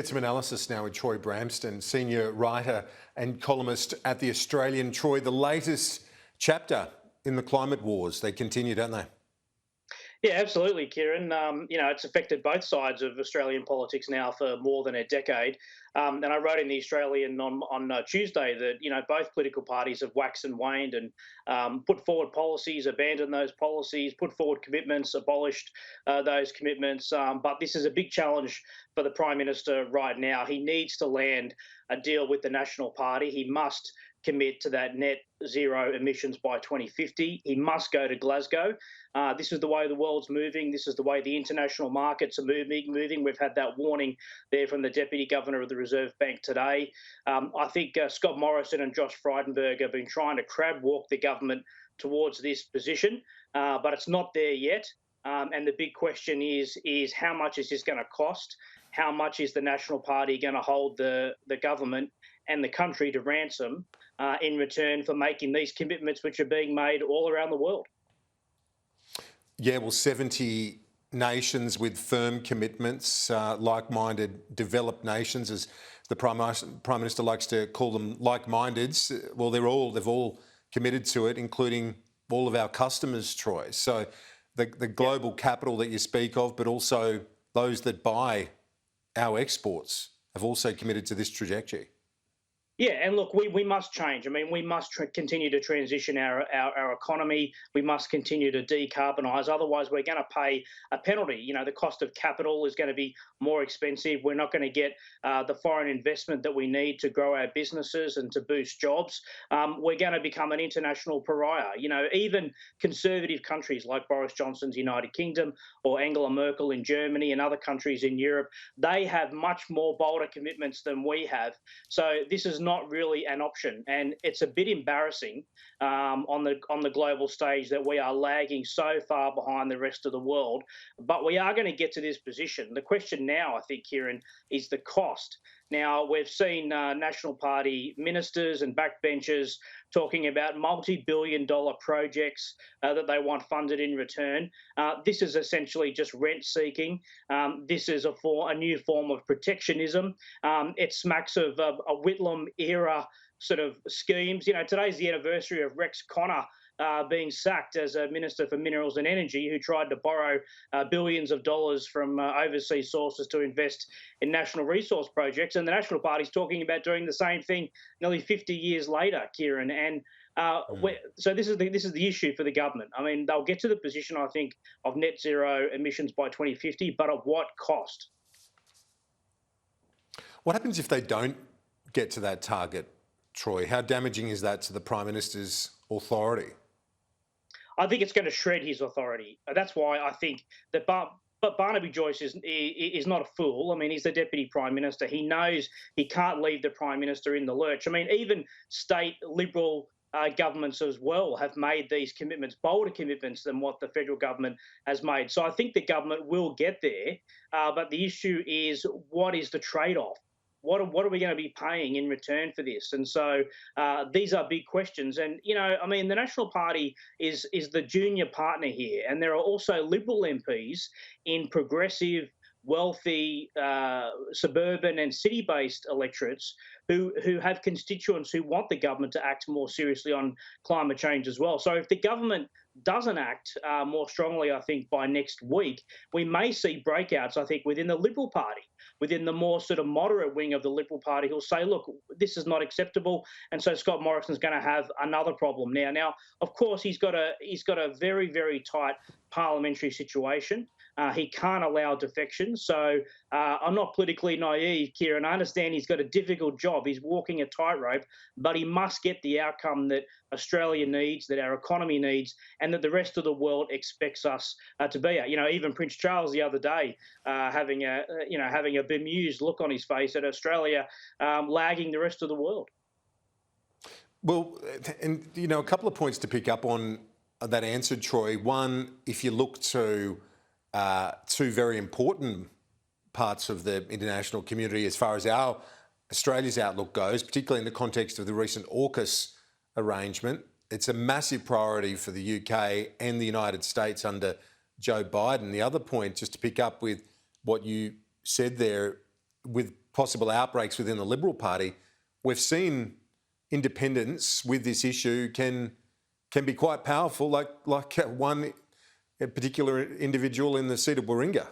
Get some analysis now with Troy Bramston, senior writer and columnist at The Australian. Troy, the latest chapter in the climate wars, they continue, don't they? Yeah, absolutely, Kieran. It's affected both sides of Australian politics now for more than a decade. And I wrote in the Australian on Tuesday that both political parties have waxed and waned and put forward policies, abandoned those policies, put forward commitments, abolished those commitments. But this is a big challenge for the Prime Minister right now. He needs to land a deal with the National Party. He must commit to that net zero emissions by 2050. He must go to Glasgow. This is the way the world's moving. This is the way the international markets are moving. We've had that warning there from the Deputy Governor of the Reserve Bank today. I think Scott Morrison and Josh Frydenberg have been trying to crab walk the government towards this position, but it's not there yet. And the big question is how much is this going to cost? How much is the National Party going to hold the government and the country to ransom in return for making these commitments which are being made all around the world? Yeah, well, 70 nations with firm commitments, like-minded developed nations, as the Prime Minister likes to call them, like-mindeds. Well, they've all committed to it, including all of our customers, Troy. So the global capital that you speak of, but also those that buy our exports have also committed to this trajectory. Yeah, and look, we must change. I mean, we must continue to transition our economy. We must continue to decarbonise. Otherwise, we're going to pay a penalty. The cost of capital is going to be more expensive. We're not going to get the foreign investment that we need to grow our businesses and to boost jobs. We're going to become an international pariah. Even conservative countries like Boris Johnson's United Kingdom or Angela Merkel in Germany and other countries in Europe, they have much more bolder commitments than we have. So this is not really an option, and it's a bit embarrassing on the global stage that we are lagging so far behind the rest of the world. But we are going to get to this position. The question now, I think, Kieran, is the cost. Now, we've seen National Party ministers and backbenchers talking about multi-billion-dollar projects that they want funded in return. This is essentially just rent-seeking. This is a new form of protectionism. It smacks of a Whitlam-era sort of schemes. Today's the anniversary of Rex Connor being sacked as a Minister for Minerals and Energy, who tried to borrow billions of dollars from overseas sources to invest in national resource projects. And the National Party's talking about doing the same thing nearly 50 years later, Kieran. And so this is the issue for the government. I mean, they'll get to the position, I think, of net zero emissions by 2050, but at what cost? What happens if they don't get to that target, Troy? How damaging is that to the Prime Minister's authority? I think it's going to shred his authority. That's why I think that but Barnaby Joyce is not a fool. I mean, he's the Deputy Prime Minister. He knows he can't leave the Prime Minister in the lurch. I mean, even state Liberal governments as well have made these commitments, bolder commitments than what the federal government has made. So I think the government will get there. But the issue is, what is the trade-off? What are we going to be paying in return for this? And so these are big questions. And, I mean, the National Party is the junior partner here. And there are also Liberal MPs in progressive, wealthy, suburban and city-based electorates who have constituents who want the government to act more seriously on climate change as well. So if the government doesn't act more strongly, I think, by next week, we may see breakouts, I think, within the Liberal Party, within the more sort of moderate wing of the Liberal Party, who'll say, look, this is not acceptable. And so Scott Morrison's going to have another problem now. Now, of course, he's got a very, very tight parliamentary situation. He can't allow defection. So I'm not politically naive, Kieran. I understand he's got a difficult job. He's walking a tightrope, but he must get the outcome that Australia needs, that our economy needs, and that the rest of the world expects us to be at. Even Prince Charles the other day having a bemused look on his face at Australia lagging the rest of the world. Well, and a couple of points to pick up on that answer, Troy. One, if you look to two very important parts of the international community as far as Australia's outlook goes, particularly in the context of the recent AUKUS arrangement. It's a massive priority for the UK and the United States under Joe Biden. The other point, just to pick up with what you said there, with possible outbreaks within the Liberal Party, we've seen independents with this issue can be quite powerful, like one particular individual in the seat of Warringah.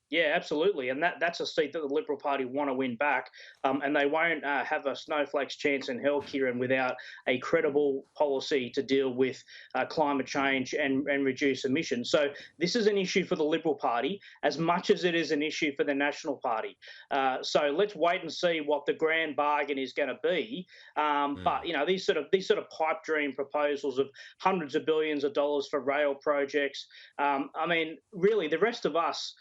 Yeah, absolutely, and that's a seat that the Liberal Party want to win back, and they won't have a snowflake's chance in hell, Kieran, without a credible policy to deal with climate change and reduce emissions. So this is an issue for the Liberal Party as much as it is an issue for the National Party. So let's wait and see what the grand bargain is going to be. But these sort of pipe dream proposals of hundreds of billions of dollars for rail projects. I mean, really, the rest of us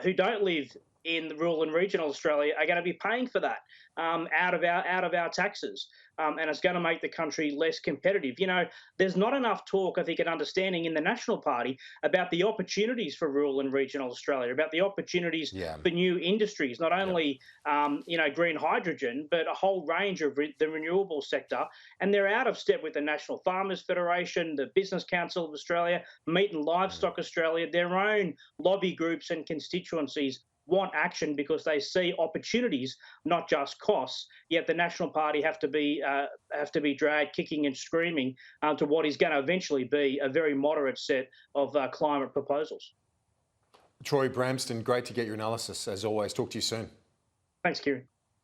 who don't live in the rural and regional Australia are going to be paying for that out of our taxes, and it's going to make the country less competitive. You know, there's not enough talk, I think, and understanding in the National Party about the opportunities for rural and regional Australia, about the opportunities for new industries, not only green hydrogen, but a whole range of the renewable sector. And they're out of step with the National Farmers Federation, the Business Council of Australia, Meat and Livestock Australia. Their own lobby groups and constituencies want action because they see opportunities, not just costs. Yet the National Party have to be dragged kicking and screaming to what is going to eventually be a very moderate set of climate proposals. Troy Bramston, great to get your analysis as always. Talk to you soon. Thanks, Kieran.